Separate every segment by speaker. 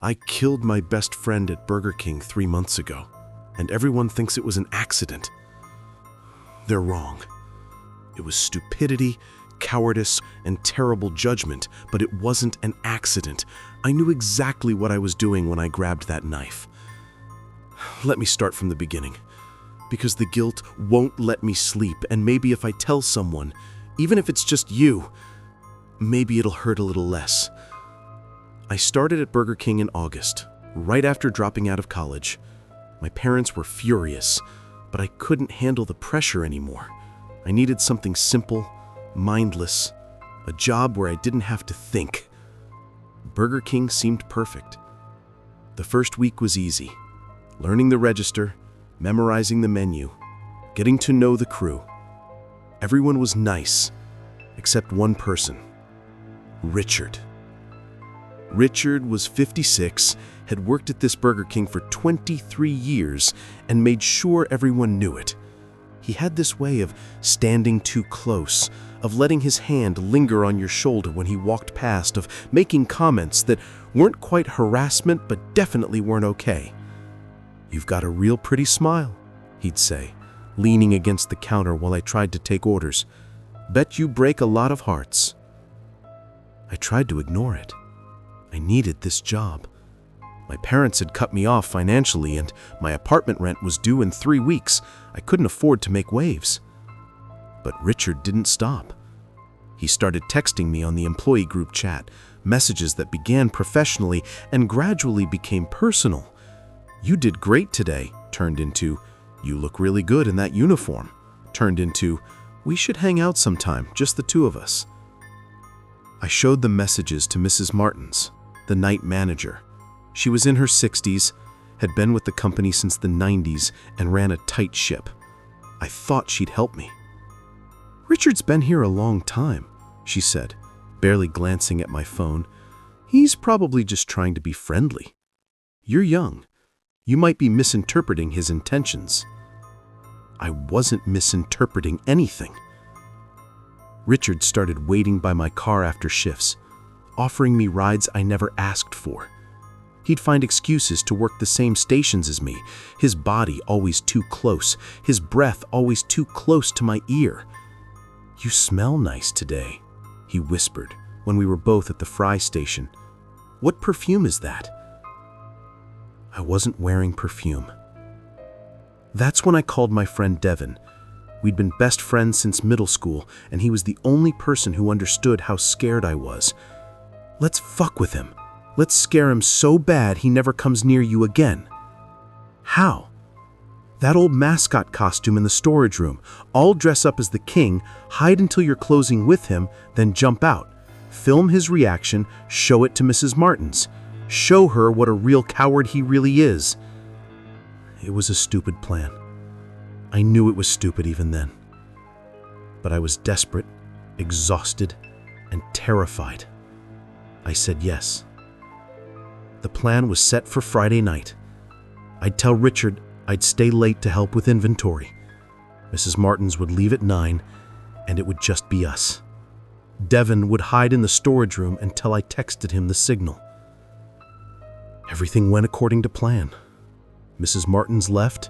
Speaker 1: I killed my best friend at Burger King 3 months ago, and everyone thinks it was an accident. They're wrong. It was stupidity, cowardice, and terrible judgment, but it wasn't an accident. I knew exactly what I was doing when I grabbed that knife. Let me start from the beginning, because the guilt won't let me sleep, and maybe if I tell someone, even if it's just you, maybe it'll hurt a little less. I started at Burger King in August, right after dropping out of college. My parents were furious, but I couldn't handle the pressure anymore. I needed something simple, mindless, a job where I didn't have to think. Burger King seemed perfect. The first week was easy. Learning the register, memorizing the menu, getting to know the crew. Everyone was nice, except one person, Richard. Richard was 56, had worked at this Burger King for 23 years, and made sure everyone knew it. He had this way of standing too close, of letting his hand linger on your shoulder when he walked past, of making comments that weren't quite harassment but definitely weren't okay. "You've got a real pretty smile," he'd say, leaning against the counter while I tried to take orders. "Bet you break a lot of hearts." I tried to ignore it. I needed this job. My parents had cut me off financially, and my apartment rent was due in 3 weeks. I couldn't afford to make waves. But Richard didn't stop. He started texting me on the employee group chat, messages that began professionally and gradually became personal. "You did great today," turned into, "You look really good in that uniform," turned into, "We should hang out sometime, just the two of us." I showed the messages to Mrs. Martins, the night manager. She was in her 60s, had been with the company since the 90s, and ran a tight ship. I thought she'd help me. "Richard's been here a long time," she said, barely glancing at my phone. "He's probably just trying to be friendly. You're young. You might be misinterpreting his intentions." I wasn't misinterpreting anything. Richard started waiting by my car after shifts, offering me rides I never asked for. He'd find excuses to work the same stations as me, his body always too close, his breath always too close to my ear. "You smell nice today," he whispered when we were both at the fry station. "What perfume is that?" I wasn't wearing perfume. That's when I called my friend Devin. We'd been best friends since middle school, and he was the only person who understood how scared I was. "Let's fuck with him. Let's scare him so bad he never comes near you again." "How?" "That old mascot costume in the storage room. All dress up as the king, hide until you're closing with him, then jump out. Film his reaction, show it to Mrs. Martins. Show her what a real coward he really is." It was a stupid plan. I knew it was stupid even then. But I was desperate, exhausted, and terrified. I said yes. The plan was set for Friday night. I'd tell Richard I'd stay late to help with inventory. Mrs. Martins would leave at 9, and it would just be us. Devin would hide in the storage room until I texted him the signal. Everything went according to plan. Mrs. Martins left,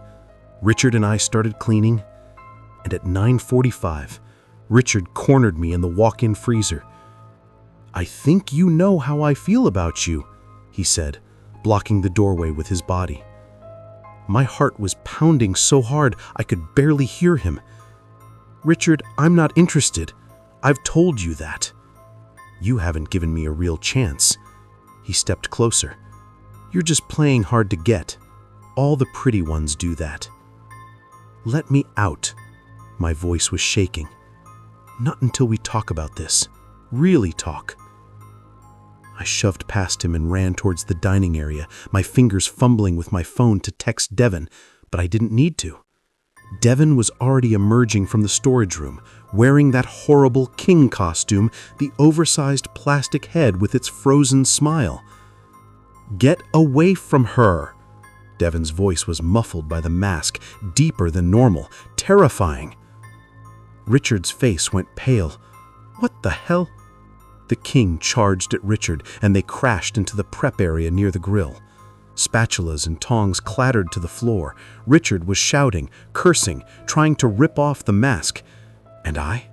Speaker 1: Richard and I started cleaning, and at 9:45, Richard cornered me in the walk-in freezer. "I think you know how I feel about you," he said, blocking the doorway with his body. My heart was pounding so hard I could barely hear him. "Richard, I'm not interested. I've told you that." "You haven't given me a real chance." He stepped closer. "You're just playing hard to get. All the pretty ones do that." "Let me out." My voice was shaking. "Not until we talk about this. Really talk." I shoved past him and ran towards the dining area, my fingers fumbling with my phone to text Devin, but I didn't need to. Devin was already emerging from the storage room, wearing that horrible king costume, the oversized plastic head with its frozen smile. "Get away from her!" Devin's voice was muffled by the mask, deeper than normal, terrifying. Richard's face went pale. "What the hell?" The king charged at Richard, and they crashed into the prep area near the grill. Spatulas and tongs clattered to the floor. Richard was shouting, cursing, trying to rip off the mask. And I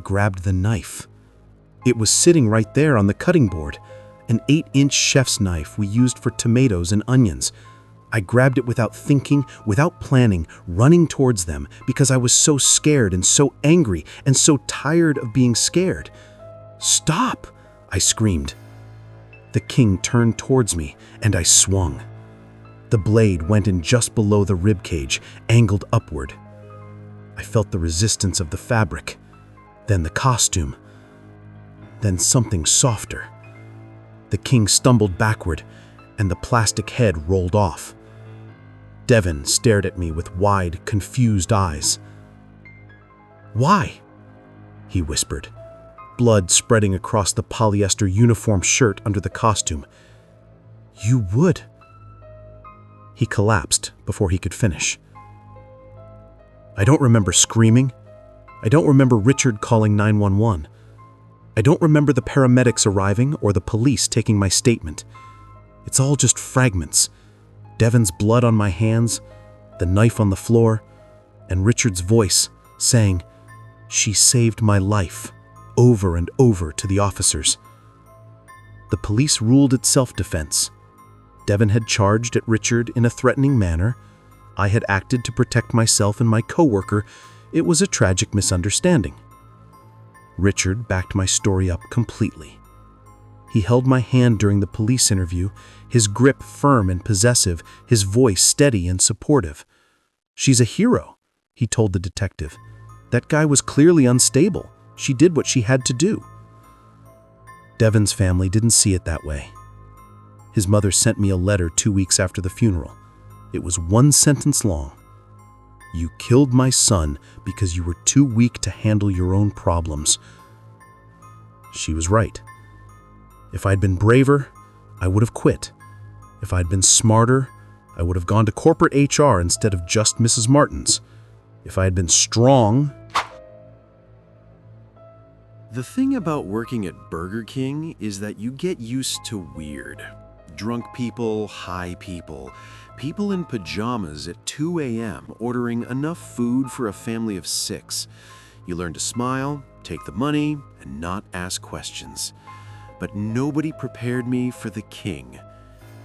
Speaker 1: grabbed the knife. It was sitting right there on the cutting board, an 8-inch chef's knife we used for tomatoes and onions. I grabbed it without thinking, without planning, running towards them because I was so scared and so angry and so tired of being scared. "Stop!" I screamed. The king turned towards me, and I swung. The blade went in just below the rib cage, angled upward. I felt the resistance of the fabric, then the costume, then something softer. The king stumbled backward, and the plastic head rolled off. Devin stared at me with wide, confused eyes. "Why?" he whispered, blood spreading across the polyester uniform shirt under the costume. "You would." He collapsed before he could finish. I don't remember screaming. I don't remember Richard calling 911. I don't remember the paramedics arriving or the police taking my statement. It's all just fragments. Devin's blood on my hands, the knife on the floor, and Richard's voice saying, "She saved my life," over and over to the officers. The police ruled it self-defense. Devin had charged at Richard in a threatening manner. I had acted to protect myself and my coworker. It was a tragic misunderstanding. Richard backed my story up completely. He held my hand during the police interview, his grip firm and possessive, his voice steady and supportive. "She's a hero," he told the detective. "That guy was clearly unstable. She did what she had to do." Devin's family didn't see it that way. His mother sent me a letter 2 weeks after the funeral. It was one sentence long. "You killed my son because you were too weak to handle your own problems." She was right. If I'd been braver, I would have quit. If I'd been smarter, I would have gone to corporate HR instead of just Mrs. Martin's. If I had been strong...
Speaker 2: The thing about working at Burger King is that you get used to weird. Drunk people, high people, people in pajamas at 2 a.m. ordering enough food for a family of 6. You learn to smile, take the money, and not ask questions. But nobody prepared me for the king.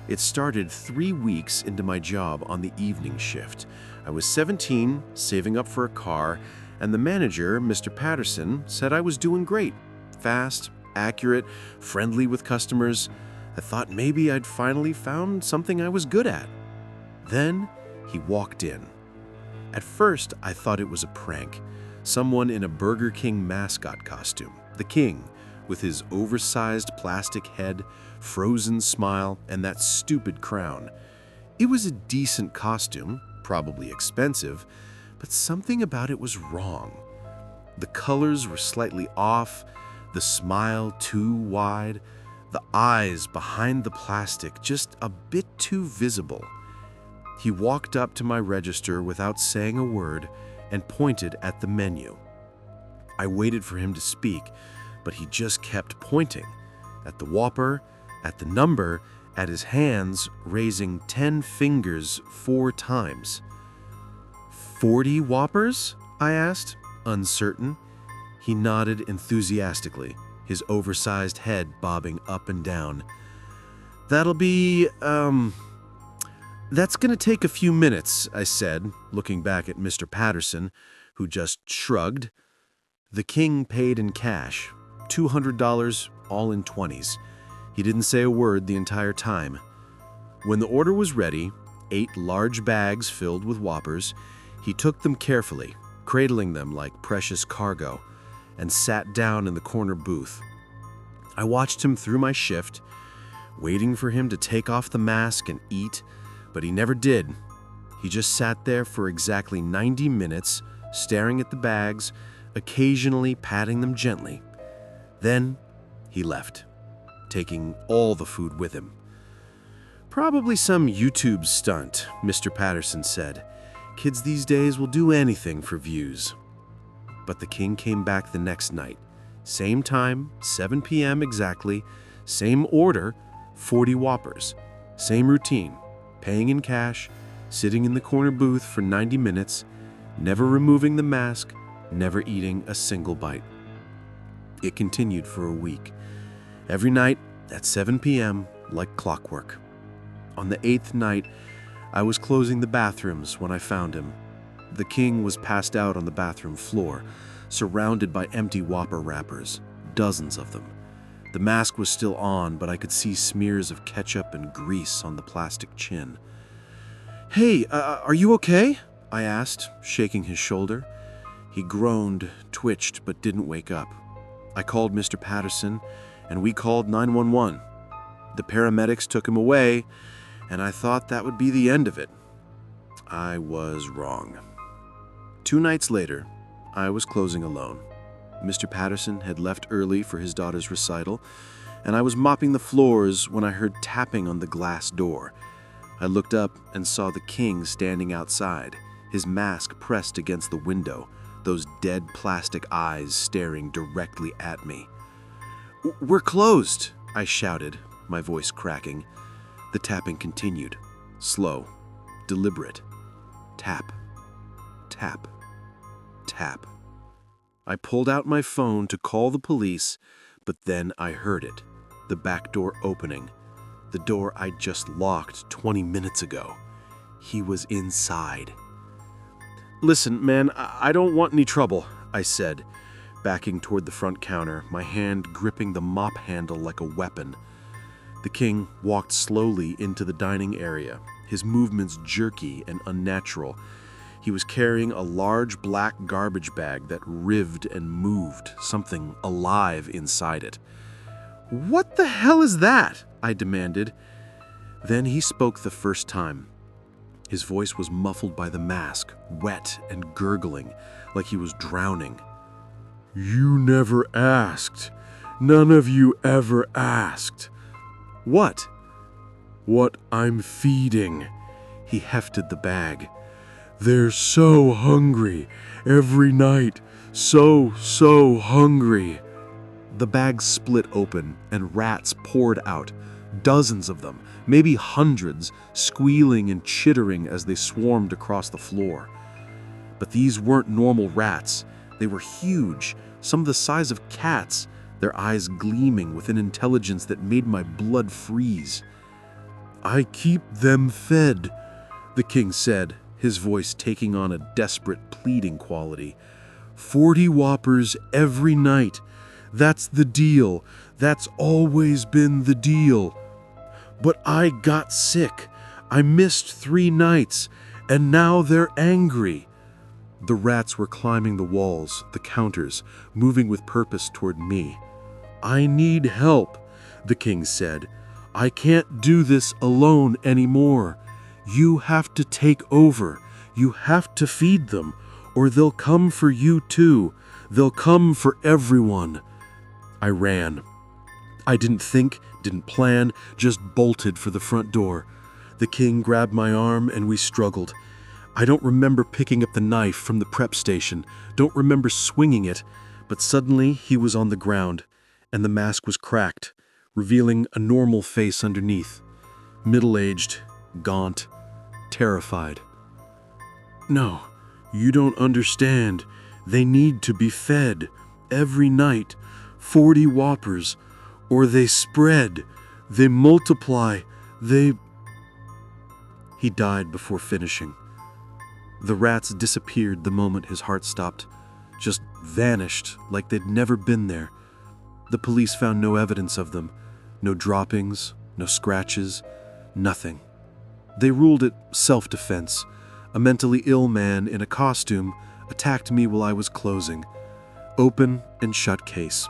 Speaker 2: It started 3 weeks into my job on the evening shift. I was 17, saving up for a car, and the manager, Mr. Patterson, said I was doing great. Fast, accurate, friendly with customers. I thought maybe I'd finally found something I was good at. Then he walked in. At first, I thought it was a prank. Someone in a Burger King mascot costume. The king, with his oversized plastic head, frozen smile, and that stupid crown. It was a decent costume, probably expensive, but something about it was wrong. The colors were slightly off, the smile too wide, the eyes behind the plastic just a bit too visible. He walked up to my register without saying a word and pointed at the menu. I waited for him to speak, but he just kept pointing at the Whopper, at the number, at his hands, raising 10 fingers 4 times. 40 Whoppers? I asked, uncertain. He nodded enthusiastically, his oversized head bobbing up and down. "That'll be, that's gonna take a few minutes," I said, looking back at Mr. Patterson, who just shrugged. The king paid in cash, $200, all in 20s. He didn't say a word the entire time. When the order was ready, 8 large bags filled with Whoppers, he took them carefully, cradling them like precious cargo, and sat down in the corner booth. I watched him through my shift, waiting for him to take off the mask and eat, but he never did. He just sat there for exactly 90 minutes, staring at the bags, occasionally patting them gently. Then he left, taking all the food with him. "Probably some YouTube stunt," Mr. Patterson said. "Kids these days will do anything for views." But the king came back the next night, Same time, 7 p.m. exactly. Same order, 40 Whoppers. Same routine, paying in cash, sitting in the corner booth for 90 minutes, never removing the mask, never eating a single bite. It continued for a week. Every night at 7 p.m., like clockwork. On the 8th night, I was closing the bathrooms when I found him. The king was passed out on the bathroom floor, surrounded by empty Whopper wrappers, dozens of them. The mask was still on, but I could see smears of ketchup and grease on the plastic chin. "Hey, are you okay?" I asked, shaking his shoulder. He groaned, twitched, but didn't wake up. I called Mr. Patterson, and we called 911. The paramedics took him away, and I thought that would be the end of it. I was wrong. 2 nights later, I was closing alone. Mr. Patterson had left early for his daughter's recital, and I was mopping the floors when I heard tapping on the glass door. I looked up and saw the king standing outside, his mask pressed against the window, those dead plastic eyes staring directly at me. "We're closed," I shouted, my voice cracking. The tapping continued, slow, deliberate. Tap, tap, tap. I pulled out my phone to call the police, but then I heard it, the back door opening, the door I'd just locked 20 minutes ago. He was inside. "Listen, man, I don't want any trouble," I said, backing toward the front counter, my hand gripping the mop handle like a weapon. The king walked slowly into the dining area, his movements jerky and unnatural. He was carrying a large black garbage bag that writhed and moved, something alive inside it. "What the hell is that?" I demanded. Then he spoke the first time. His voice was muffled by the mask, wet and gurgling, like he was drowning. "You never asked. None of you ever asked." "What?" "What I'm feeding." He hefted the bag. "They're so hungry, every night, so hungry." The bag split open and rats poured out, dozens of them, maybe hundreds, squealing and chittering as they swarmed across the floor. But these weren't normal rats. They were huge, some of the size of cats, their eyes gleaming with an intelligence that made my blood freeze. "I keep them fed," the king said, his voice taking on a desperate pleading quality. 40 Whoppers every night. That's the deal. That's always been the deal. But I got sick. I missed 3 nights, and now they're angry." The rats were climbing the walls, the counters, moving with purpose toward me. "I need help," the king said. "I can't do this alone anymore. You have to take over. You have to feed them, or they'll come for you too. They'll come for everyone." I ran. I didn't think, didn't plan, just bolted for the front door. The king grabbed my arm and we struggled. I don't remember picking up the knife from the prep station, don't remember swinging it, but suddenly he was on the ground, and the mask was cracked, revealing a normal face underneath. Middle-aged, gaunt, terrified. "No, you don't understand. They need to be fed. Every night. 40 Whoppers. Or they spread. They multiply. They..." He died before finishing. The rats disappeared the moment his heart stopped, just vanished like they'd never been there. The police found no evidence of them, no droppings, no scratches, nothing. They ruled it self-defense. A mentally ill man in a costume attacked me while I was closing. Open and shut case.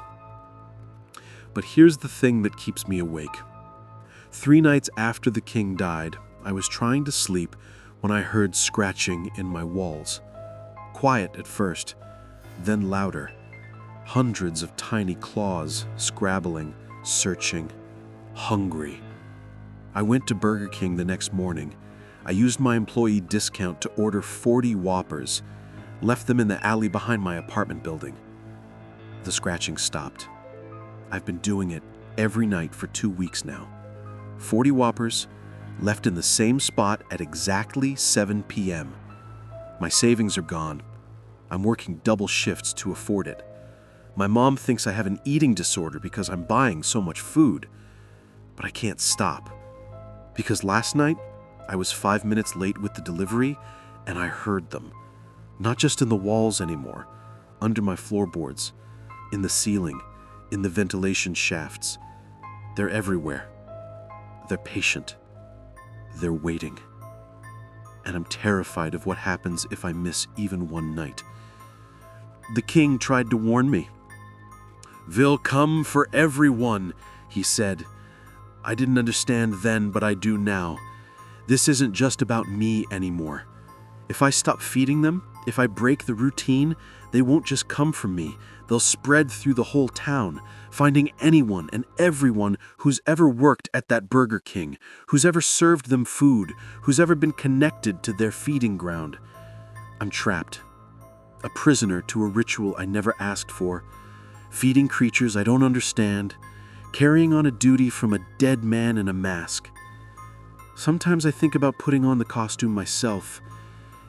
Speaker 2: But here's the thing that keeps me awake. 3 nights after the king died, I was trying to sleep when I heard scratching in my walls. Quiet at first, then louder. Hundreds of tiny claws, scrabbling, searching, hungry. I went to Burger King the next morning. I used my employee discount to order 40 Whoppers, left them in the alley behind my apartment building. The scratching stopped. I've been doing it every night for 2 weeks now. 40 whoppers, left in the same spot at exactly 7 p.m. My savings are gone. I'm working double shifts to afford it. My mom thinks I have an eating disorder because I'm buying so much food. But I can't stop. Because last night, I was 5 minutes late with the delivery, and I heard them. Not just in the walls anymore, under my floorboards, in the ceiling, in the ventilation shafts. They're everywhere. They're patient. They're waiting. And I'm terrified of what happens if I miss even one night. The king tried to warn me. "Will come for everyone," he said. I didn't understand then, but I do now. This isn't just about me anymore. If I stop feeding them, if I break the routine, they won't just come from me. They'll spread through the whole town, finding anyone and everyone who's ever worked at that Burger King, who's ever served them food, who's ever been connected to their feeding ground. I'm trapped, a prisoner to a ritual I never asked for, feeding creatures I don't understand, carrying on a duty from a dead man in a mask. Sometimes I think about putting on the costume myself.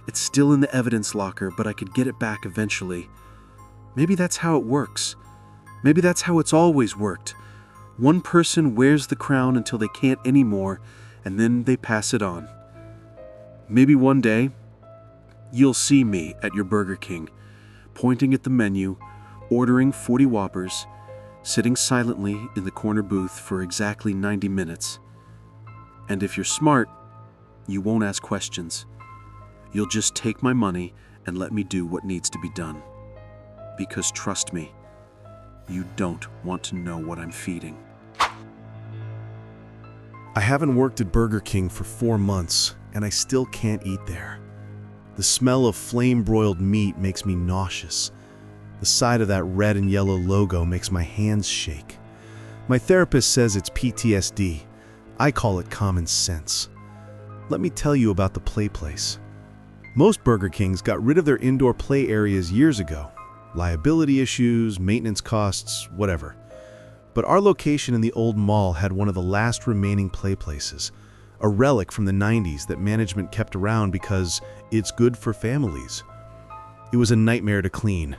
Speaker 2: It's still in the evidence locker, but I could get it back eventually. Maybe that's how it works. Maybe that's how it's always worked. One person wears the crown until they can't anymore, and then they pass it on. Maybe one day, you'll see me at your Burger King, pointing at the menu, ordering 40 whoppers, sitting silently in the corner booth for exactly 90 minutes. And if you're smart, you won't ask questions. You'll just take my money and let me do what needs to be done. Because trust me, you don't want to know what I'm feeding.
Speaker 1: I haven't worked at Burger King for 4 months, and I still can't eat there. The smell of flame-broiled meat makes me nauseous. The sight of that red and yellow logo makes my hands shake. My therapist says it's PTSD. I call it common sense. Let me tell you about the play place. Most Burger Kings got rid of their indoor play areas years ago. Liability issues, maintenance costs, whatever. But our location in the old mall had one of the last remaining play places, a relic from the 90s that management kept around because it's good for families. It was a nightmare to clean.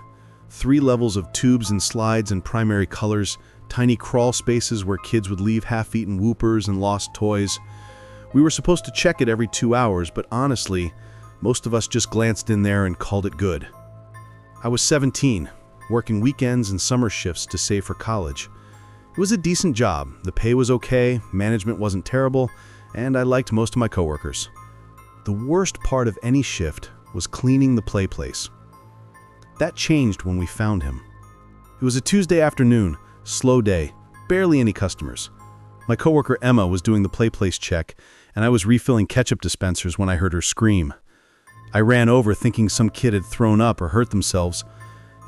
Speaker 1: 3 levels of tubes and slides in primary colors, tiny crawl spaces where kids would leave half-eaten whoopers and lost toys. We were supposed to check it every 2 hours, but honestly, most of us just glanced in there and called it good. I was 17, working weekends and summer shifts to save for college. It was a decent job, the pay was okay, management wasn't terrible, and I liked most of my coworkers. The worst part of any shift was cleaning the play place. That changed when we found him. It was a Tuesday afternoon, slow day, barely any customers. My coworker Emma was doing the play place check, and I was refilling ketchup dispensers when I heard her scream. I ran over thinking some kid had thrown up or hurt themselves.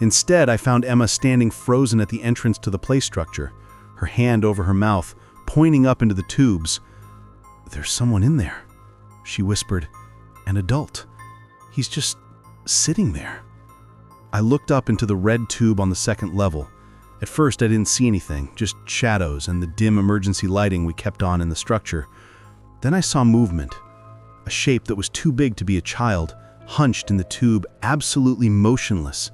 Speaker 1: Instead, I found Emma standing frozen at the entrance to the play structure, her hand over her mouth, pointing up into the tubes. "There's someone in there," she whispered. "An adult. He's just sitting there." I looked up into the red tube on the second level. At first, I didn't see anything, just shadows and the dim emergency lighting we kept on in the structure. Then I saw movement. A shape that was too big to be a child, hunched in the tube, absolutely motionless.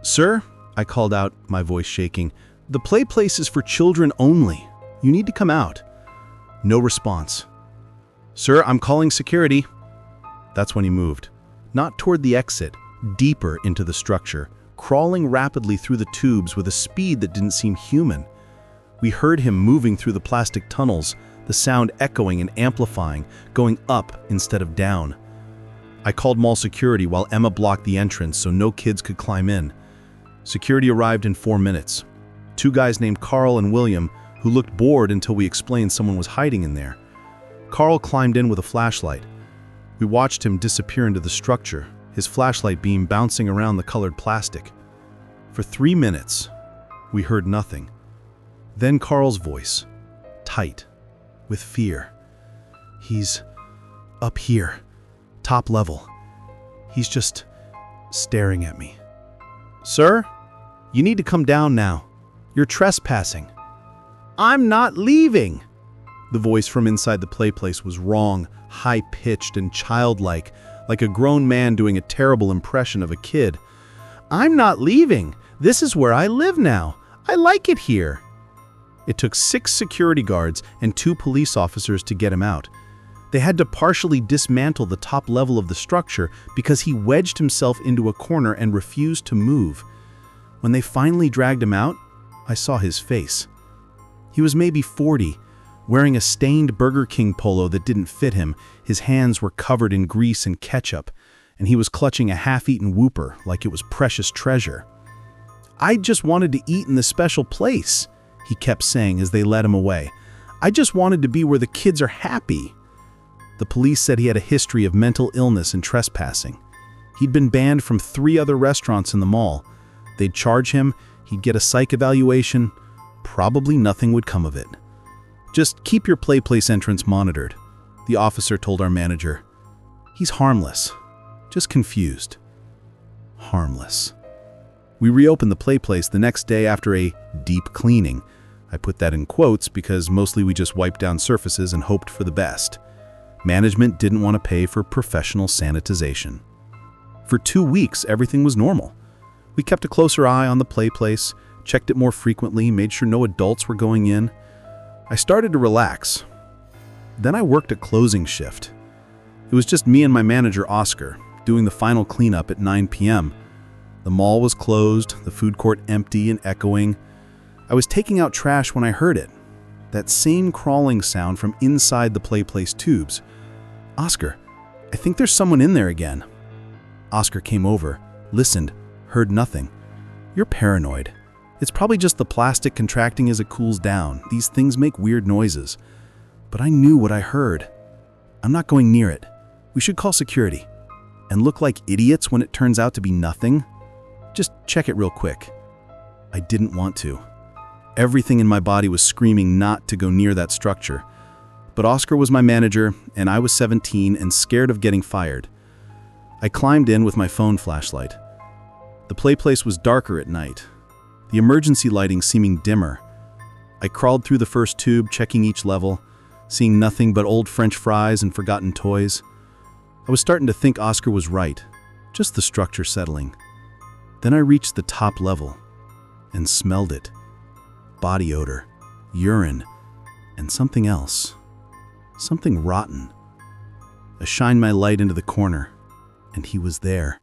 Speaker 1: "Sir," I called out, my voice shaking, "the play place is for children only. You need to come out." No response. "Sir, I'm calling security." That's when he moved. Not toward the exit, deeper into the structure, crawling rapidly through the tubes with a speed that didn't seem human. We heard him moving through the plastic tunnels, the sound echoing and amplifying, going up instead of down. I called mall security while Emma blocked the entrance so no kids could climb in. Security arrived in 4 minutes. 2 guys named Carl and William, who looked bored until we explained someone was hiding in there. Carl climbed in with a flashlight. We watched him disappear into the structure, his flashlight beam bouncing around the colored plastic. For 3 minutes, we heard nothing. Then Carl's voice, tight, with fear. "He's up here, top level. He's just staring at me." "Sir?"
Speaker 3: You need to come down now. You're trespassing." "I'm not leaving!" The voice from inside the play place was wrong, high-pitched and childlike, like a grown man doing a terrible impression of a kid. "I'm not leaving. This is where I live now. I like it here." It took 6 security guards and 2 police officers to get him out. They had to partially dismantle the top level of the structure because he wedged himself into a corner and refused to move. When they finally dragged him out, I saw his face. He was maybe 40, wearing a stained Burger King polo that didn't fit him. His hands were covered in grease and ketchup, and he was clutching a half-eaten whopper like it was precious treasure. "I just wanted to eat in this special place," he kept saying as they led him away. "I just wanted to be where the kids are happy." The police said he had a history of mental illness and trespassing. He'd been banned from 3 other restaurants in the mall. They'd charge him, he'd get a psych evaluation. Probably nothing would come of it. "Just keep your play place entrance monitored," the officer told our manager. "He's harmless, just confused." Harmless. We reopened the play place the next day after a deep cleaning. I put that in quotes because mostly we just wiped down surfaces and hoped for the best. Management didn't want to pay for professional sanitization. For 2 weeks, everything was normal. We kept a closer eye on the play place, checked it more frequently, made sure no adults were going in. I started to relax. Then I worked a closing shift. It was just me and my manager, Oscar, doing the final cleanup at 9 p.m. The mall was closed, the food court empty and echoing. I was taking out trash when I heard it. That same crawling sound from inside the play place tubes. "Oscar, I think there's someone in there again." Oscar came over, listened, heard nothing. "You're paranoid. It's probably just the plastic contracting as it cools down. These things make weird noises." But I knew what I heard. "I'm not going near it. We should call security. And look like idiots when it turns out to be nothing. Just check it real quick." I didn't want to. Everything in my body was screaming not to go near that structure. But Oscar was my manager, and I was 17 and scared of getting fired. I climbed in with my phone flashlight. The play place was darker at night, the emergency lighting seeming dimmer. I crawled through the first tube, checking each level, seeing nothing but old French fries and forgotten toys. I was starting to think Oscar was right, just the structure settling. Then I reached the top level and smelled it. Body odor, urine, and something else. Something rotten. I shined my light into the corner, and he was there.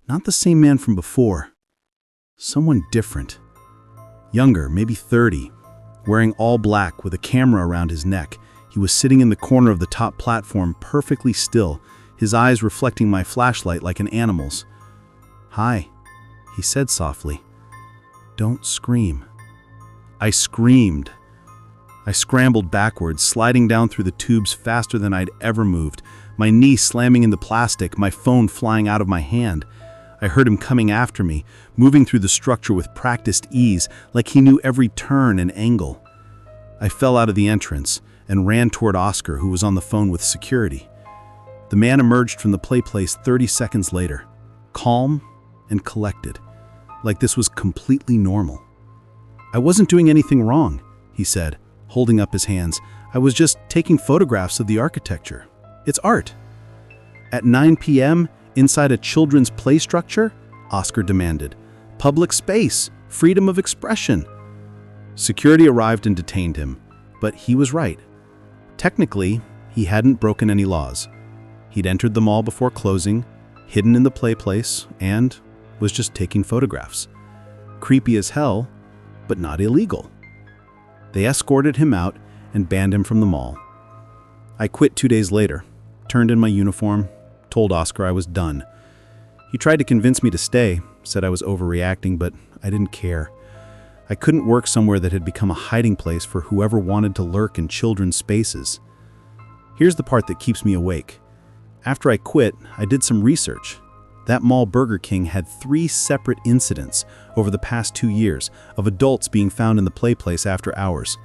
Speaker 3: Not the same man from before. Someone different. Younger, maybe 30, wearing all black with a camera around his neck. He was sitting in the corner of the top platform, perfectly still, his eyes reflecting my flashlight like an animal's. "Hi," he said softly. "Don't scream." I screamed. I scrambled backwards, sliding down through the tubes faster than I'd ever moved, my knee slamming into plastic, my phone flying out of my hand. I heard him coming after me, moving through the structure with practiced ease, like he knew every turn and angle. I fell out of the entrance and ran toward Oscar, who was on the phone with security. The man emerged from the play place 30 seconds later, calm and collected, like this was completely normal. "I wasn't doing anything wrong," he said, holding up his hands. "I was just taking photographs of the architecture. It's art." At 9 p.m., inside a children's play structure, Oscar demanded. "Public space, freedom of expression." Security arrived and detained him, but he was right. Technically, he hadn't broken any laws. He'd entered the mall before closing, hidden in the play place, and was just taking photographs. Creepy as hell, but not illegal. They escorted him out and banned him from the mall. I quit 2 days later, turned in my uniform, told Oscar I was done. He tried to convince me to stay, said I was overreacting, but I didn't care. I couldn't work somewhere that had become a hiding place for whoever wanted to lurk in children's spaces. Here's the part that keeps me awake. After I quit, I did some research. That mall Burger King had 3 separate incidents over the past 2 years of adults being found in the play place after hours.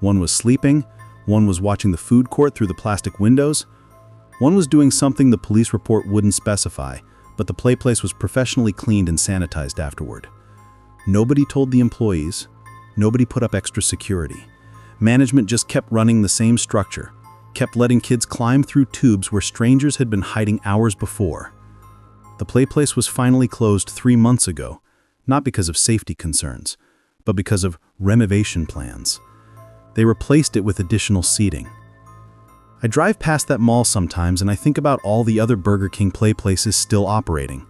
Speaker 3: One was sleeping, one was watching the food court through the plastic windows, one was doing something the police report wouldn't specify, but the play place was professionally cleaned and sanitized afterward. Nobody told the employees. Nobody put up extra security. Management just kept running the same structure, kept letting kids climb through tubes where strangers had been hiding hours before. The play place was finally closed 3 months ago, not because of safety concerns, but because of renovation plans. They replaced it with additional seating. I drive past that mall sometimes and I think about all the other Burger King play places still operating.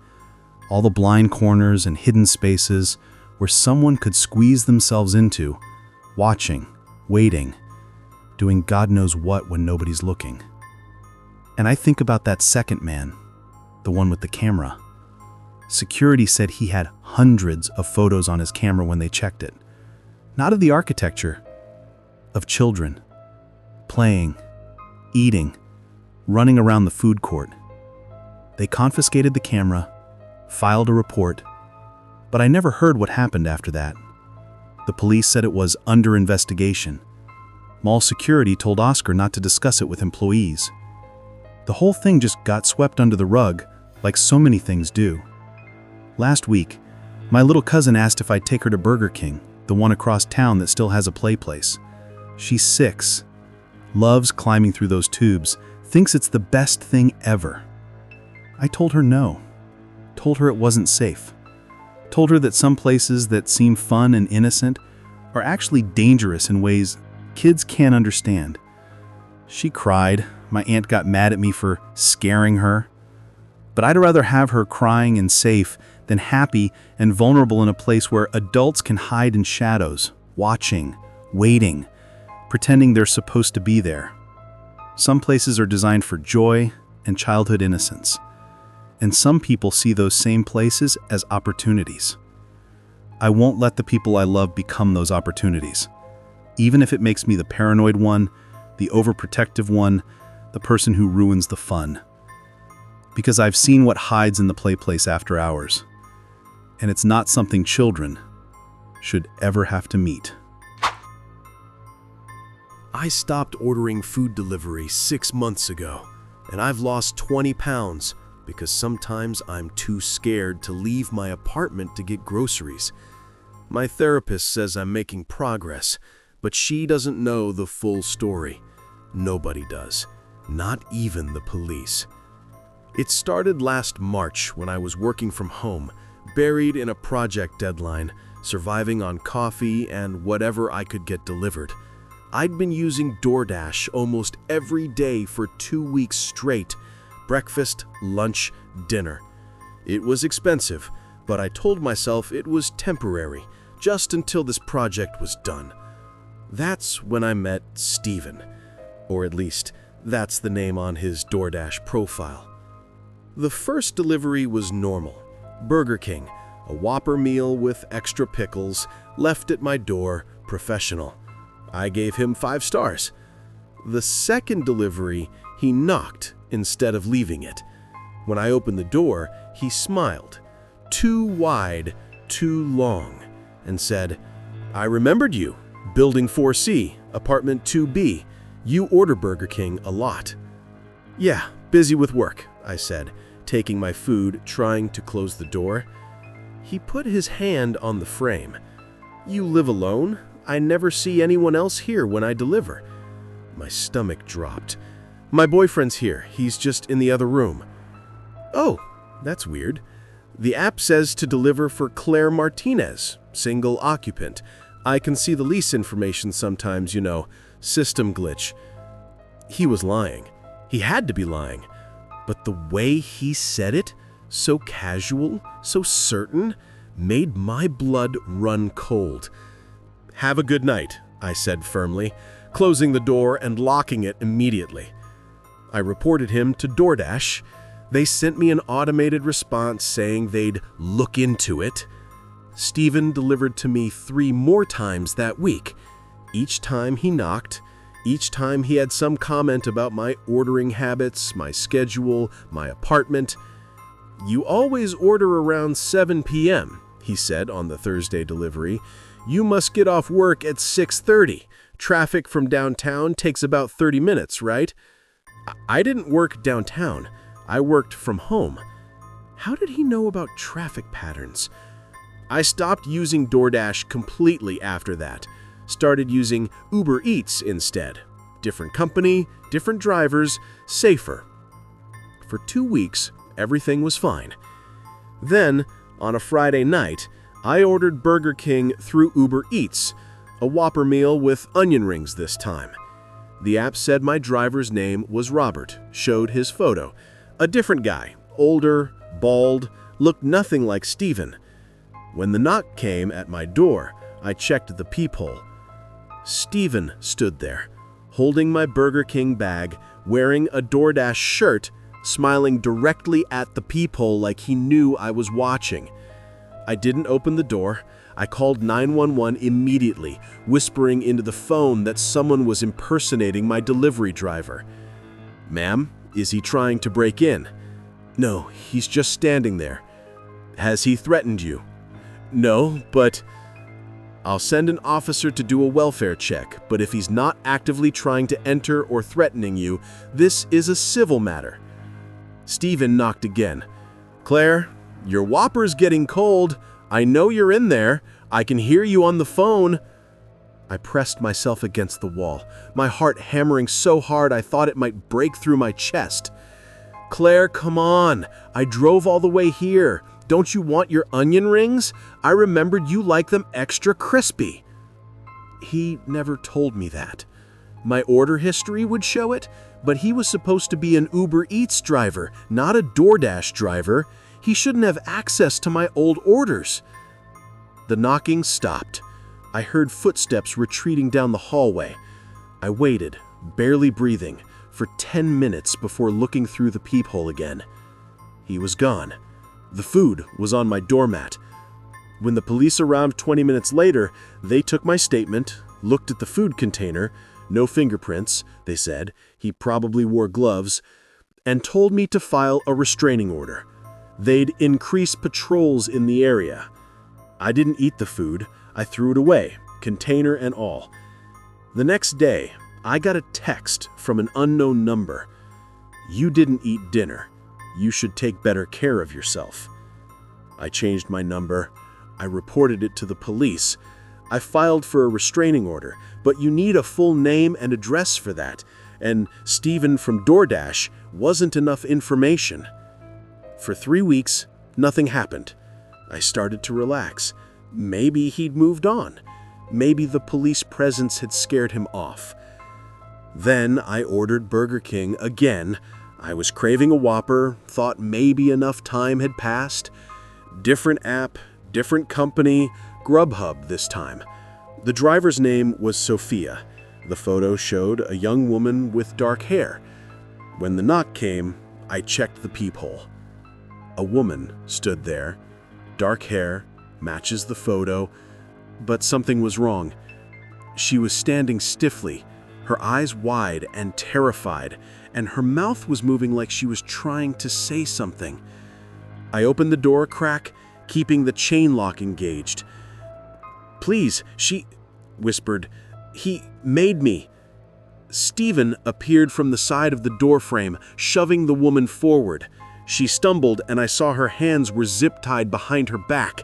Speaker 3: All the blind corners and hidden spaces where someone could squeeze themselves into, watching, waiting, doing God knows what when nobody's looking. And I think about that second man, the one with the camera. Security said he had hundreds of photos on his camera when they checked it. Not of the architecture, of children, playing, eating, running around the food court. They confiscated the camera, filed a report, but I never heard what happened after that. The police said it was under investigation. Mall security told Oscar not to discuss it with employees. The whole thing just got swept under the rug, like so many things do. Last week, my little cousin asked if I'd take her to Burger King, the one across town that still has a play place. She's 6, loves climbing through those tubes, thinks it's the best thing ever. I told her no, told her it wasn't safe, told her that some places that seem fun and innocent are actually dangerous in ways kids can't understand. She cried. My aunt got mad at me for scaring her. But I'd rather have her crying and safe than happy and vulnerable in a place where adults can hide in shadows, watching, waiting, pretending they're supposed to be there. Some places are designed for joy and childhood innocence, and some people see those same places as opportunities. I won't let the people I love become those opportunities, even if it makes me the paranoid one, the overprotective one, the person who ruins the fun. Because I've seen what hides in the play place after hours, and it's not something children should ever have to meet.
Speaker 1: I stopped ordering food delivery 6 months ago, and I've lost 20 pounds because sometimes I'm too scared to leave my apartment to get groceries. My therapist says I'm making progress, but she doesn't know the full story. Nobody does, not even the police. It started last March when I was working from home, buried in a project deadline, surviving on coffee and whatever I could get delivered. I'd been using DoorDash almost every day for 2 weeks straight, breakfast, lunch, dinner. It was expensive, but I told myself it was temporary, just until this project was done. That's when I met Steven, or at least that's the name on his DoorDash profile. The first delivery was normal. Burger King, a Whopper meal with extra pickles, left at my door, professional. I gave him 5 stars. The second delivery, he knocked instead of leaving it. When I opened the door, he smiled, too wide, too long, and said, "I remembered you, Building 4C, Apartment 2B. You order Burger King a lot." "Yeah, busy with work," I said, taking my food, trying to close the door. He put his hand on the frame. "You live alone? I never see anyone else here when I deliver." My stomach dropped. "My boyfriend's here. He's just in the other room." "Oh, that's weird. The app says to deliver for Claire Martinez, single occupant. I can see the lease information sometimes, you know, system glitch." He was lying. He had to be lying. But the way he said it, so casual, so certain, made my blood run cold. "Have a good night," I said firmly, closing the door and locking it immediately. I reported him to DoorDash. They sent me an automated response saying they'd look into it. Steven delivered to me 3 more times that week. Each time he knocked, each time he had some comment about my ordering habits, my schedule, my apartment. "You always order around 7 p.m., he said on the Thursday delivery. "You must get off work at 6:30. Traffic from downtown takes about 30 minutes, right?" I didn't work downtown. I worked from home. How did he know about traffic patterns? I stopped using DoorDash completely after that. Started using Uber Eats instead. Different company, different drivers, safer. For 2 weeks, everything was fine. Then, on a Friday night, I ordered Burger King through Uber Eats, a Whopper meal with onion rings this time. The app said my driver's name was Robert, showed his photo. A different guy, older, bald, looked nothing like Steven. When the knock came at my door, I checked the peephole. Steven stood there, holding my Burger King bag, wearing a DoorDash shirt, smiling directly at the peephole like he knew I was watching. I didn't open the door. I called 911 immediately, whispering into the phone that someone was impersonating my delivery driver. "Ma'am, is he trying to break in?" "No, he's just standing there." "Has he threatened you?" "No, but..." "I'll send an officer to do a welfare check, but if he's not actively trying to enter or threatening you, this is a civil matter." Steven knocked again. "Claire, your Whopper's getting cold. I know you're in there. I can hear you on the phone." I pressed myself against the wall, my heart hammering so hard I thought it might break through my chest. "Claire, come on. I drove all the way here. Don't you want your onion rings? I remembered you like them extra crispy." He never told me that. My order history would show it, but he was supposed to be an Uber Eats driver, not a DoorDash driver. He shouldn't have access to my old orders. The knocking stopped. I heard footsteps retreating down the hallway. I waited, barely breathing, for 10 minutes before looking through the peephole again. He was gone. The food was on my doormat. When the police arrived 20 minutes later, they took my statement, looked at the food container, no fingerprints, they said, he probably wore gloves, and told me to file a restraining order. They'd increase patrols in the area. I didn't eat the food. I threw it away, container and all. The next day, I got a text from an unknown number. "You didn't eat dinner. You should take better care of yourself." I changed my number. I reported it to the police. I filed for a restraining order, but you need a full name and address for that, and Steven from DoorDash wasn't enough information. For 3 weeks, nothing happened. I started to relax. Maybe he'd moved on. Maybe the police presence had scared him off. Then I ordered Burger King again. I was craving a Whopper, thought maybe enough time had passed. Different app, different company, Grubhub this time. The driver's name was Sophia. The photo showed a young woman with dark hair. When the knock came, I checked the peephole. A woman stood there. Dark hair, matches the photo, but something was wrong. She was standing stiffly, her eyes wide and terrified, and her mouth was moving like she was trying to say something. I opened the door a crack, keeping the chain lock engaged. "Please," she whispered. "He made me." Steven appeared from the side of the doorframe, shoving the woman forward. She stumbled, and I saw her hands were zip-tied behind her back.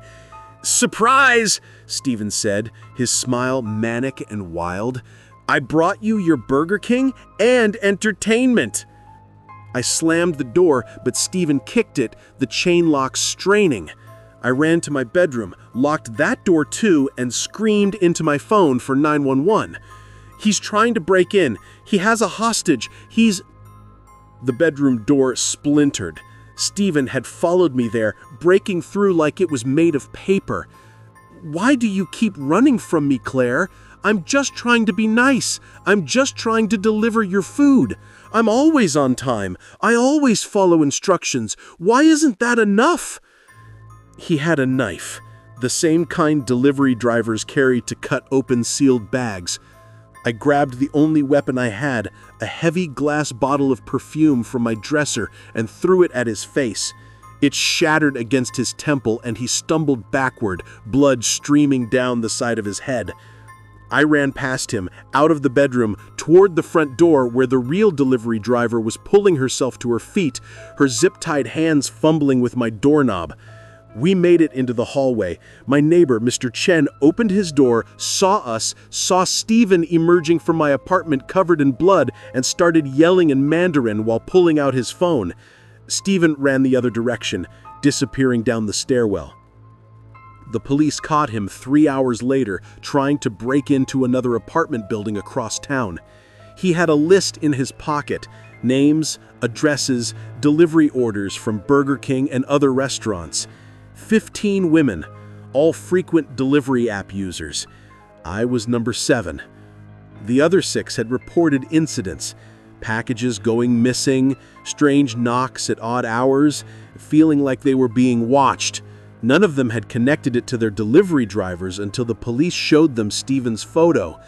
Speaker 1: "Surprise!" Steven said, his smile manic and wild. "I brought you your Burger King and entertainment." I slammed the door, but Steven kicked it, the chain lock straining. I ran to my bedroom, locked that door too, and screamed into my phone for 911. "He's trying to break in. He has a hostage. He's..." The bedroom door splintered. Steven had followed me there, breaking through like it was made of paper. "Why do you keep running from me, Claire? I'm just trying to be nice. I'm just trying to deliver your food. I'm always on time. I always follow instructions. Why isn't that enough?" He had a knife, the same kind delivery drivers carry to cut open sealed bags. I grabbed the only weapon I had, a heavy glass bottle of perfume from my dresser, and threw it at his face. It shattered against his temple, and he stumbled backward, blood streaming down the side of his head. I ran past him, out of the bedroom, toward the front door where the real delivery driver was pulling herself to her feet, her zip-tied hands fumbling with my doorknob. We made it into the hallway. My neighbor, Mr. Chen, opened his door, saw us, saw Stephen emerging from my apartment covered in blood, and started yelling in Mandarin while pulling out his phone. Stephen ran the other direction, disappearing down the stairwell. The police caught him 3 hours later, trying to break into another apartment building across town. He had a list in his pocket, names, addresses, delivery orders from Burger King and other restaurants. 15 women, all frequent delivery app users. I was number 7. The other 6 had reported incidents, packages going missing, strange knocks at odd hours, feeling like they were being watched. None of them had connected it to their delivery drivers until the police showed them Stephen's photo.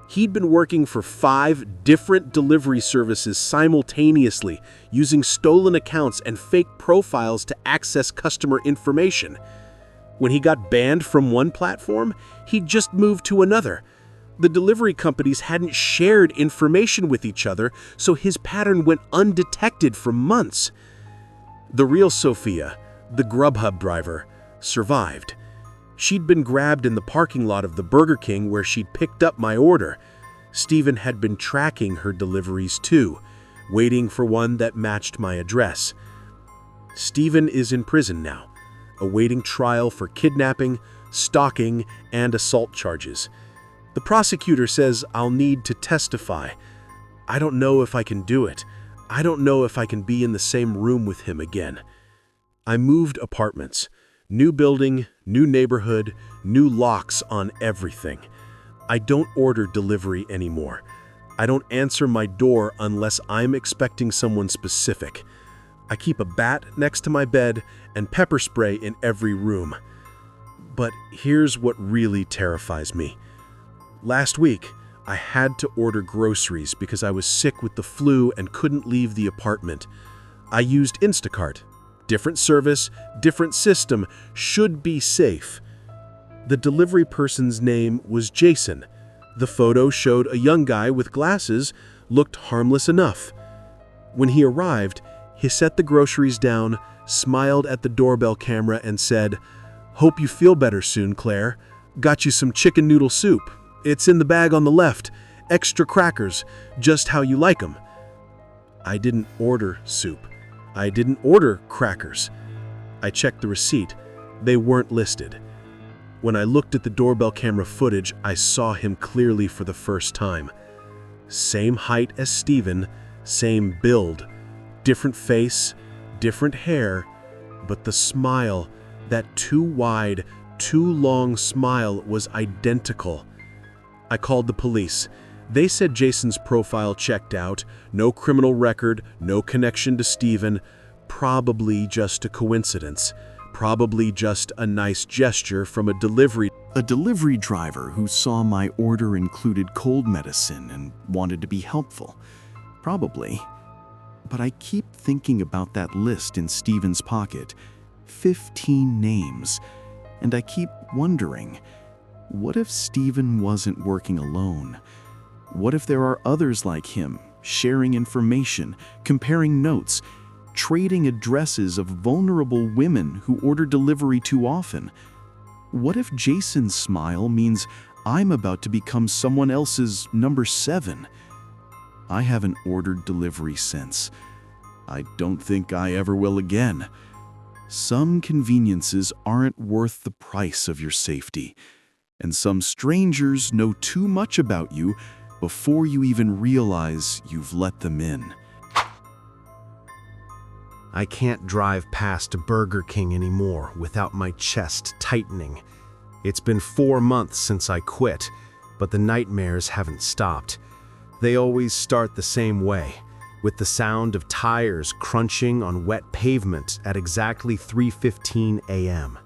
Speaker 1: He'd been working for 5 different delivery services simultaneously, using stolen accounts and fake profiles to access customer information. When he got banned from one platform, he'd just moved to another. The delivery companies hadn't shared information with each other, so his pattern went undetected for months. The real Sophia, the Grubhub driver, survived. She'd been grabbed in the parking lot of the Burger King where she'd picked up my order. Stephen had been tracking her deliveries too, waiting for one that matched my address. Stephen is in prison now, awaiting trial for kidnapping, stalking, and assault charges. The prosecutor says I'll need to testify. I don't know if I can do it. I don't know if I can be in the same room with him again. I moved apartments. New building, new neighborhood, new locks on everything. I don't order delivery anymore. I don't answer my door unless I'm expecting someone specific. I keep a bat next to my bed and pepper spray in every room. But here's what really terrifies me. Last week, I had to order groceries because I was sick with the flu and couldn't leave the apartment. I used Instacart. Different service, different system, should be safe. The delivery person's name was Jason. The photo showed a young guy with glasses, looked harmless enough. When he arrived, he set the groceries down, smiled at the doorbell camera and said, "Hope you feel better soon, Claire. Got you some chicken noodle soup. It's in the bag on the left. Extra crackers, just how you like them." I didn't order soup. I didn't order crackers. I checked the receipt. They weren't listed. When I looked at the doorbell camera footage, I saw him clearly for the first time. Same height as Stephen, same build, different face, different hair, but the smile, that too wide, too long smile was identical. I called the police. They said Jason's profile checked out, no criminal record, no connection to Stephen, probably just a coincidence, probably just a nice gesture from a delivery
Speaker 2: driver who saw my order included cold medicine and wanted to be helpful. Probably. But I keep thinking about that list in Stephen's pocket, 15 names, and I keep wondering, what if Stephen wasn't working alone? What if there are others like him, sharing information, comparing notes, trading addresses of vulnerable women who order delivery too often? What if Jason's smile means I'm about to become someone else's number 7? I haven't ordered delivery since. I don't think I ever will again. Some conveniences aren't worth the price of your safety, and some strangers know too much about you before you even realize you've let them in.
Speaker 1: I can't drive past Burger King anymore without my chest tightening. It's been 4 months since I quit, but the nightmares haven't stopped. They always start the same way, with the sound of tires crunching on wet pavement at exactly 3:15 a.m.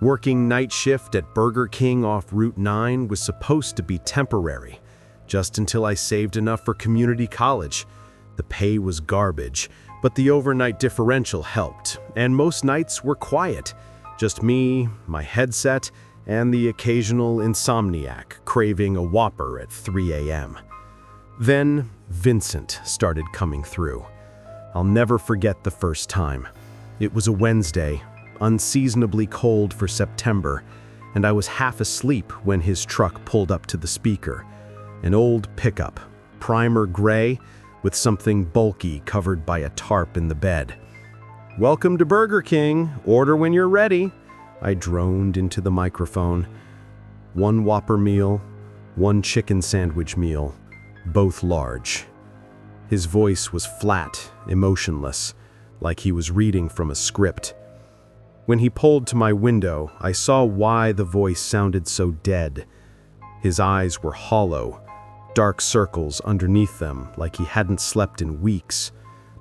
Speaker 1: Working night shift at Burger King off Route 9 was supposed to be temporary, just until I saved enough for community college. The pay was garbage, but the overnight differential helped, and most nights were quiet. Just me, my headset, and the occasional insomniac craving a whopper at 3 a.m. Then Vincent started coming through. I'll never forget the first time. It was a Wednesday, unseasonably cold for September, and I was half asleep when his truck pulled up to the speaker. An old pickup, primer gray, with something bulky covered by a tarp in the bed. "Welcome to Burger King. Order when you're ready," I droned into the microphone. 1 Whopper meal, 1 chicken sandwich meal, both large. His voice was flat, emotionless, like he was reading from a script. When he pulled to my window, I saw why the voice sounded so dead. His eyes were hollow, dark circles underneath them like he hadn't slept in weeks.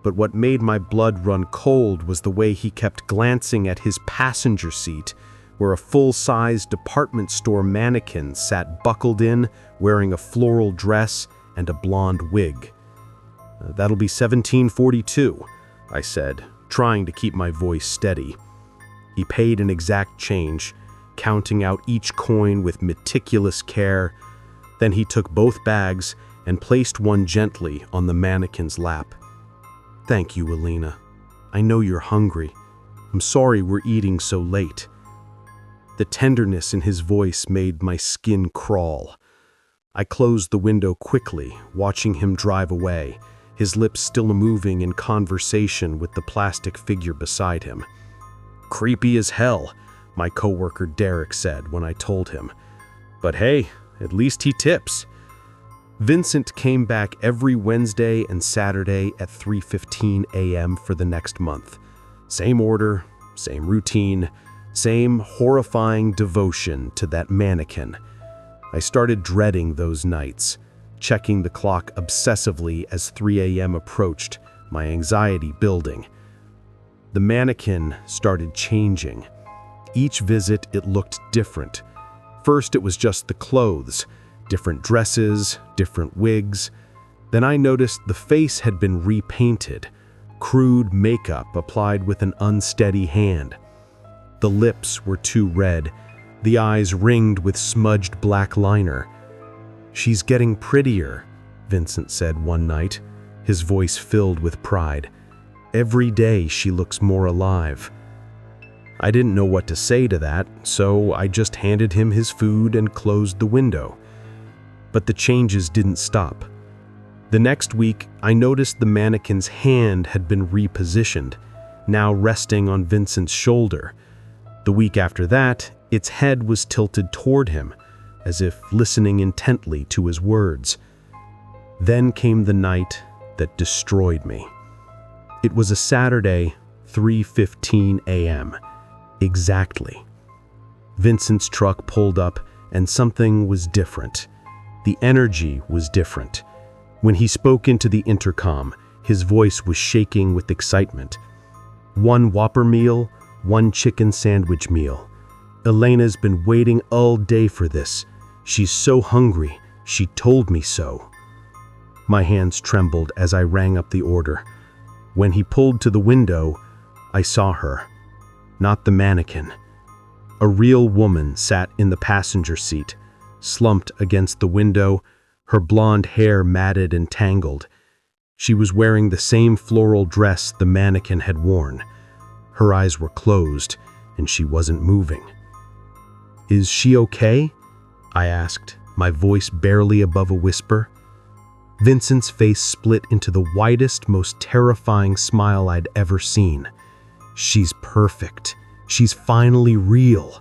Speaker 1: But what made my blood run cold was the way he kept glancing at his passenger seat, where a full-size department store mannequin sat buckled in, wearing a floral dress and a blonde wig. "That'll be $17.42, I said, trying to keep my voice steady. He paid an exact change, counting out each coin with meticulous care. Then he took both bags and placed one gently on the mannequin's lap. "Thank you, Elena. I know you're hungry. I'm sorry we're eating so late." The tenderness in his voice made my skin crawl. I closed the window quickly, watching him drive away, his lips still moving in conversation with the plastic figure beside him. "Creepy as hell," my coworker Derek said when I told him. "But hey, at least he tips." Vincent came back every Wednesday and Saturday at 3:15 a.m. for the next month. Same order, same routine, same horrifying devotion to that mannequin. I started dreading those nights, checking the clock obsessively as 3 a.m. approached, my anxiety building. The mannequin started changing. Each visit it looked different. First it was just the clothes, different dresses, different wigs. Then I noticed the face had been repainted, crude makeup applied with an unsteady hand. The lips were too red, the eyes ringed with smudged black liner. "She's getting prettier," Vincent said one night, his voice filled with pride. "Every day she looks more alive." I didn't know what to say to that, so I just handed him his food and closed the window. But the changes didn't stop. The next week, I noticed the mannequin's hand had been repositioned, now resting on Vincent's shoulder. The week after that, its head was tilted toward him, as if listening intently to his words. Then came the night that destroyed me. It was a Saturday, 3:15 a.m. Exactly. Vincent's truck pulled up, and something was different. The energy was different. When he spoke into the intercom, his voice was shaking with excitement. 1 Whopper meal, 1 chicken sandwich meal. Elena's been waiting all day for this. She's so hungry. She told me so. My hands trembled as I rang up the order. When he pulled to the window, I saw her. Not the mannequin. A real woman sat in the passenger seat, slumped against the window, her blonde hair matted and tangled. She was wearing the same floral dress the mannequin had worn. Her eyes were closed, and she wasn't moving. "Is she okay?" I asked, my voice barely above a whisper. Vincent's face split into the widest, most terrifying smile I'd ever seen. "She's perfect. She's finally real.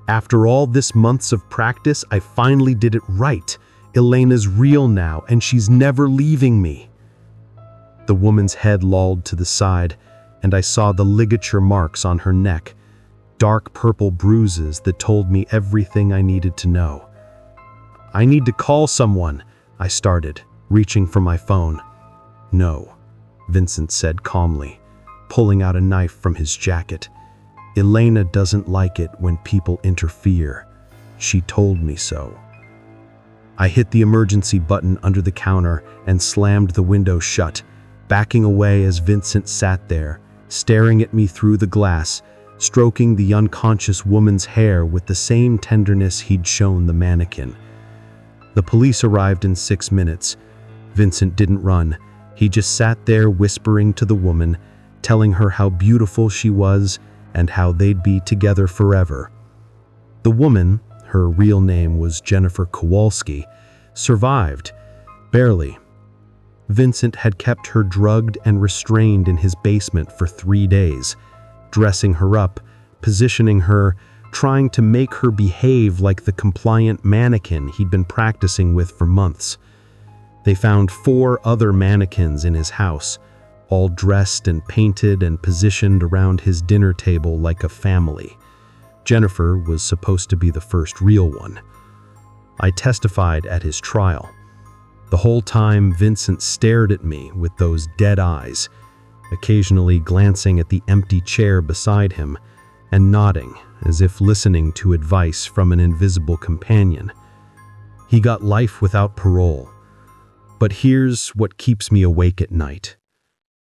Speaker 1: After all this months of practice, I finally did it right. Elena's real now, and she's never leaving me." The woman's head lolled to the side, and I saw the ligature marks on her neck, dark purple bruises that told me everything I needed to know. "I need to call someone," I started, reaching for my phone. "No," Vincent said calmly, pulling out a knife from his jacket. "Elena doesn't like it when people interfere. She told me so." I hit the emergency button under the counter and slammed the window shut, backing away as Vincent sat there, staring at me through the glass, stroking the unconscious woman's hair with the same tenderness he'd shown the mannequin. The police arrived in 6 minutes. Vincent didn't run. He just sat there whispering to the woman, telling her how beautiful she was
Speaker 3: and how they'd be together forever. The woman, her real name was Jennifer Kowalski, survived, barely. Vincent had kept her drugged and restrained in his basement for 3 days, dressing her up, positioning her, trying to make her behave like the compliant mannequin he'd been practicing with for months. They found 4 other mannequins in his house, all dressed and painted and positioned around his dinner table like a family. Jennifer was supposed to be the first real one. I testified at his trial. The whole time, Vincent stared at me with those dead eyes, occasionally glancing at the empty chair beside him and nodding as if listening to advice from an invisible companion. He got life without parole. But here's what keeps me awake at night.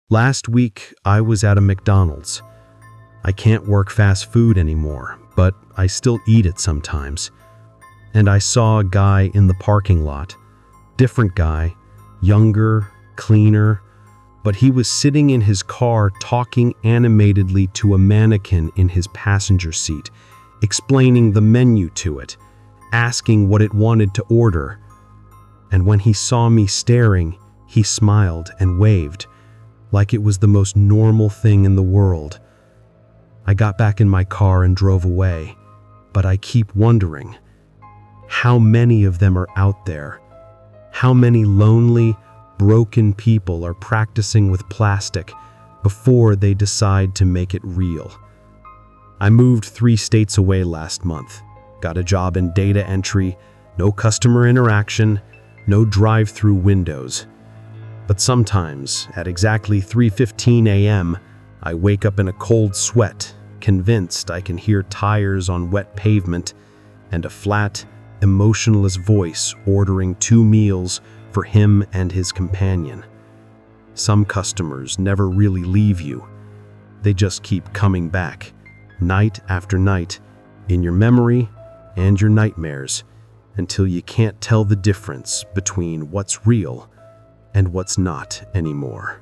Speaker 3: Last week, I was at a McDonald's. I can't work fast food anymore, but I still eat it sometimes. And I saw a guy in the parking lot. Different guy, younger, cleaner, but he was sitting in his car talking animatedly to a mannequin in his passenger seat, explaining the menu to it, asking what it wanted to order. And when he saw me staring, he smiled and waved, like it was the most normal thing in the world. I got back in my car and drove away, but I keep wondering, how many of them are out there? How many lonely, broken people are practicing with plastic before they decide to make it real? I moved 3 states away last month, got a job in data entry, no customer interaction, no drive-through windows. But sometimes, at exactly 3:15 a.m., I wake up in a cold sweat, convinced I can hear tires on wet pavement and a flat, emotionless voice ordering 2 meals for him and his companion. Some customers never really leave you. They just keep coming back, night after night, in your memory and your nightmares, until you can't tell the difference between what's real and what's not anymore.